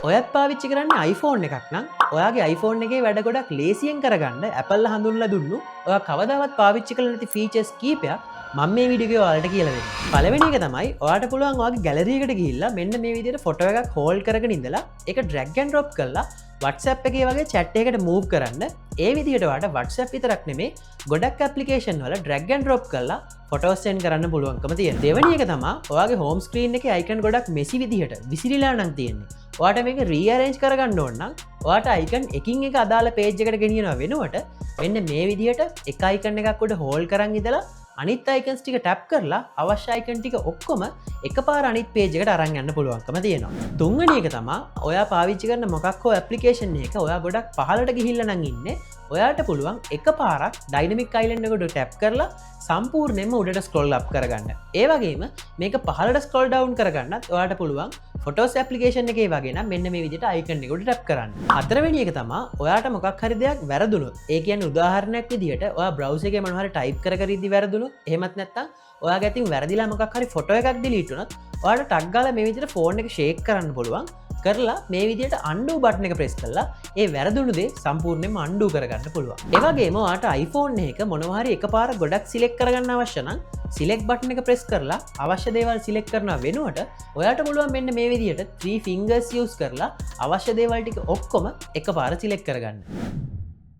ඔයත් පාවිච්චි කරන්න iPhone එකක් නම් ඔයාගේ iPhone එකේ වැඩ ගොඩක් ලේසියෙන් කරගන්න Apple හඳුන්ලා දුන්නු ඔයා කවදාවත් පාවිච්චි කරලා නැති ෆීචර්ස් කීපයක් මම මේ වීඩියෝ එකේ ඔයාලට කියලා දෙන්නම්. පළවෙනි එක තමයි ඔයාට පුළුවන් ඔයාගේ ගැලරි එකට ගිහිල්ලා මෙන්න මේ විදිහට ෆොටෝ එකක් හෝල්ඩ් කරගෙන ඉඳලා ඒක drag and drop කරලා WhatsApp එකේ වගේ chat එකකට move කරන්න. ඒ විදිහට ඔයාට WhatsApp විතරක් නෙමෙයි ගොඩක් application වල drag and drop කරලා ෆොටෝස් send කරන්න පුළුවන්කම තියෙනවා. දෙවෙනි එක තමයි ඔයාගේ home screen එකේ icon ගොඩක් messy විදිහට විසිරිලා නම් තියෙන්නේ. ඔයාට මේක rearrange කරගන්න ඕන නම් ඔයාට icon එකින් එක අදාළ page එකට ගෙනියනවා වෙනුවට මෙන්න මේ විදිහට එක icon එකක් උඩ hold කරන් ඉඳලා අනිත් icons ටික tap කරලා අවශ්‍ය icon ටික ඔක්කොම එකපාර අනිත් page එකට අරන් යන්න පුළුවන්කම තියෙනවා. තුන්වෙනි එක තමයි ඔයා පාවිච්චි කරන මොකක් හෝ application එක ඔයා ගොඩක් පහළට ගිහිල්ලා නම් ඉන්නේ ඔයාට පුළුවන් එකපාරක් dynamic island එකට tap කරලා සම්පූර්ණයෙන්ම උඩට scroll up කරගන්න. ඒ වගේම මේක පහළට scroll down කරගන්නත් ඔයාට පුළුවන් Photos application එකේ වගේ නම් මෙන්න මේ විදිහට icon එකට tap කරන්න. හතරවෙනි එක තමයි ඔයාට මොකක් හරි දෙයක් වැරදුනොත් ඒ කියන්නේ උදාහරණයක් විදිහට ඔයා browser එකේ මොනවා හරි type කර ඉද්දි වැරදුනොත් එහෙමත් නැත්නම් ඔයාගේ අතින් වැරදිලා මොකක් හරි ෆොටෝ එකක් delete වුණොත් ඔයාට ටක් ගාලා මේ විදිහට ෆෝන් එක shake කරන්න පුළුවන්. කරලා මේ විදිහට undo button එක press කරලා ඒ වැරදුණු දේ සම්පූර්ණයෙන්ම undo කරගන්න පුළුවන්. ඒ වගේම ඔයාට iPhone එක මොනවා හරි එකපාර ගොඩක් select කරගන්න අවශ්‍ය නම් select button එක press කරලා අවශ්‍ය දේවල් select කරනවා වෙනුවට ඔයාට පුළුවන් මෙන්න මේ විදිහට 3 fingers use කරලා අවශ්‍ය දේවල් ටික ඔක්කොම එකපාර select කරගන්න.